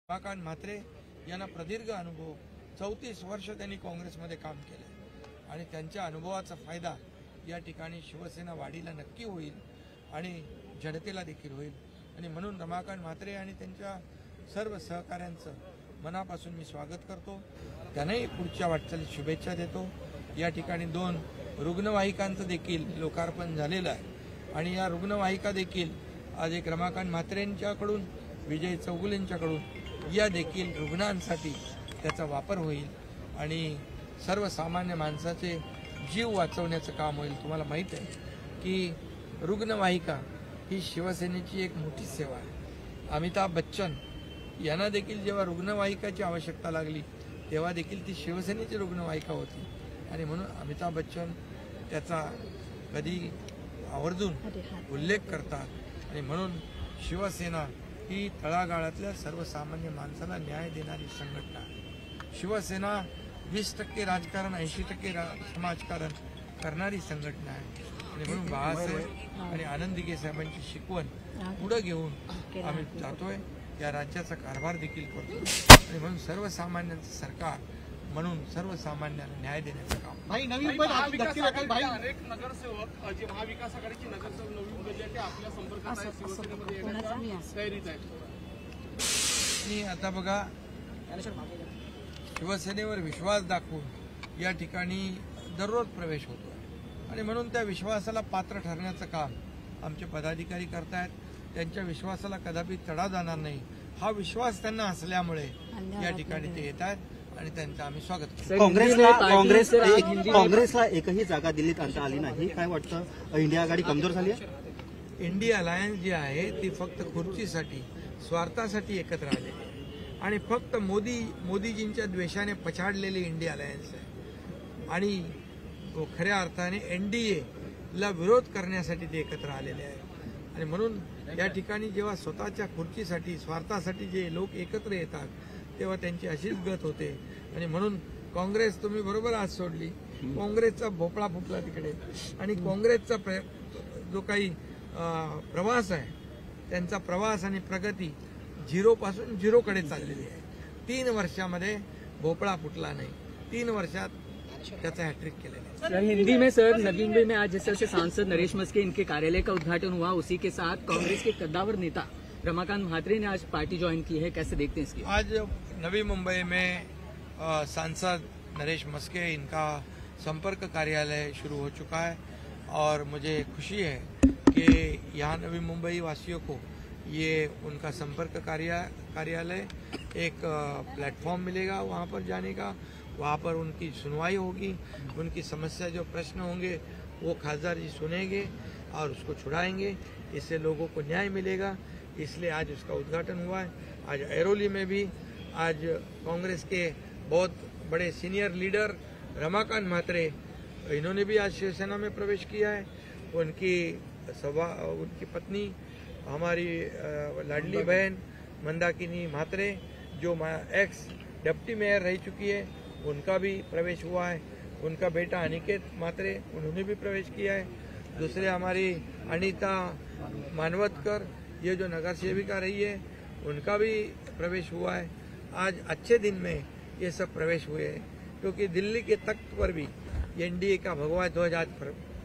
रमाकांत म्हात्रे यांना प्रदीर्घ अनुभव, 34 वर्ष त्यांनी काँग्रेसमध्ये काम केले आणि त्यांच्या अनुभवाचा फायदा या ठिकाणी शिवसेना वाढीला नक्की होईल आणि जनतेला देखील होईल आणि म्हणून रमाकांत म्हात्रे आणि त्यांच्या सर्व सहकाऱ्यांचं मनापासून मी स्वागत करतो। त्यांनाही पुढच्या वाटचालीत शुभेच्छा देतो। या ठिकाणी 2 रुग्णवाहिकांचं देखील लोकार्पण झालेलं आहे आणि या रुग्णवाहिका देखील आज एक रमाकांत म्हात्रेंच्याकडून, विजय चौगुलेंच्याकडून या देखील रुग्णांसाठी त्याचा वापर होईल आणि सर्वसामान्य माणसाचे जीव वाचवण्याचं काम होईल। तुम्हाला माहीत आहे की रुग्णवाहिका ही शिवसेनेची एक मोठी सेवा आहे। अमिताभ बच्चन यांना देखील जेव्हा रुग्णवाहिकाची आवश्यकता लागली तेव्हा देखील ती शिवसेनेची रुग्णवाहिका होती आणि म्हणून अमिताभ बच्चन त्याचा कधी आवर्जून उल्लेख करतात आणि म्हणून शिवसेना ही तळागाळातल्या सर्वसामान्य माणसाला न्याय देणारी संघटना आहे। शिवसेना 20% राजकारण, 80% समाजकारण करणारी संघटना आहे आणि म्हणून बाळासाहेब आणि आनंदीगे साहेबांची शिकवण पुढे घेऊन आम्ही जातोय। या राज्याचा कारभार देखील करतो आणि म्हणून सर्वसामान्यांचं सरकार म्हणून सर्वसामान्यांना न्याय देण्याचं काम। अनेक नगरसेवक जे महाविकास आघाडीची नगरसेवक नवी मुंबईचे ते आपल्या संपर्कात आहेत, शिवसेनेमध्ये येण्याच्या तयारीत आहेत। आणि आता बघा, शिवसेनेवर विश्वास दाखवून या ठिकाणी दररोज प्रवेश होतो आणि म्हणून त्या विश्वासाला पात्र ठरण्याचं काम आमचे पदाधिकारी करतायत। त्यांच्या विश्वासाला कदापि तडा जाणार नाही हा विश्वास त्यांना असल्यामुळे या ठिकाणी ते येत आहेत आणि त्यांचं आम्ही स्वागत करतो। काँग्रेसला एकही जागा दिल्लीत आणता आली नाही, काय वाटतं? इंडिया आघाडी कमजोर झाली आहे? इंडिया अलायन्स जी आहे ती फक्त खुर्चीसाठी, स्वार्थासाठी एकत्र आलेली आहे आणि फक्त मोदीजींच्या द्वेषाने पछाडलेली इंडिया अलायन्स आहे आणि खऱ्या अर्थाने एनडीए ला विरोध करण्यासाठी ते एकत्र आलेले आहे आणि म्हणून या ठिकाणी जेव्हा स्वतःच्या खुर्चीसाठी, स्वार्थासाठी जे लोक एकत्र येतात तेव्हा त्यांची अशीच गत होते आणि म्हणून काँग्रेस तुम्ही बरोबर आज सोडली। काँग्रेसचा भोपळा फुटला तिकडे आणि काँग्रेसचा जो काही प्रवास आहे त्यांचा प्रवास आणि प्रगती 0 पासून 0 कडे चाललेली आहे। 3 वर्षामध्ये भोपळा फुटला नाही, 3 वर्षात त्याचा हैट्रिक केलेला है। हिंदी में सर, नवी मुंबई में आज जिस तरह से सांसद नरेश मस्के इनके कार्यालय का उद्घाटन हुआ, उसी के साथ कांग्रेस के कद्दावर नेता रमाकांत म्हात्रे ने आज पार्टी ज्वाइन की है, कैसे देखते हैं इसकी? आज नवी मुंबई में सांसद नरेश मस्के इनका संपर्क कार्यालय शुरू हो चुका है और मुझे खुशी है कि यहाँ नवी मुंबई वासियों को ये उनका संपर्क कार्यालय एक प्लेटफॉर्म मिलेगा वहाँ पर जाने का, वहाँ पर उनकी सुनवाई होगी, उनकी समस्या जो प्रश्न होंगे वो खासदार जी सुनेंगे और उसको छुड़ाएंगे, इससे लोगों को न्याय मिलेगा। इसलिए आज उसका उद्घाटन हुआ है। आज ऐरोली में भी आज कांग्रेस के बहुत बड़े सीनियर लीडर रमाकांत म्हात्रे, इन्होंने भी आज शिवसेना में प्रवेश किया है। उनकी पत्नी हमारी लाडली बहन मंदाकिनी म्हात्रे जो एक्स डिप्टी मेयर रह चुकी है, उनका भी प्रवेश हुआ है। उनका बेटा अनिकेत म्हात्रे, उन्होंने भी प्रवेश किया है। दूसरे हमारी अनीता मानवतकर, ये जो नगर सेविका रही है, उनका भी प्रवेश हुआ है। आज अच्छे दिन में ये सब प्रवेश हुए हैं क्योंकि दिल्ली के तख्त पर भी एनडीए का भगवा ध्वज आज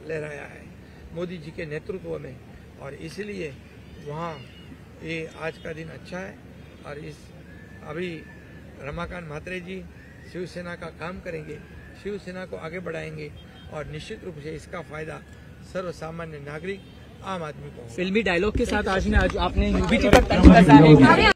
लहराया है मोदी जी के नेतृत्व में और इसलिए वहाँ ये आज का दिन अच्छा है और इस अभी रमाकांत म्हात्रे जी शिवसेना का काम करेंगे, शिवसेना को आगे बढ़ाएंगे और निश्चित रूप से इसका फायदा सर्वसामान्य नागरिक, आम आदमी को। फिल्मी डायलॉग के साथ आज आपने यूबीटी पर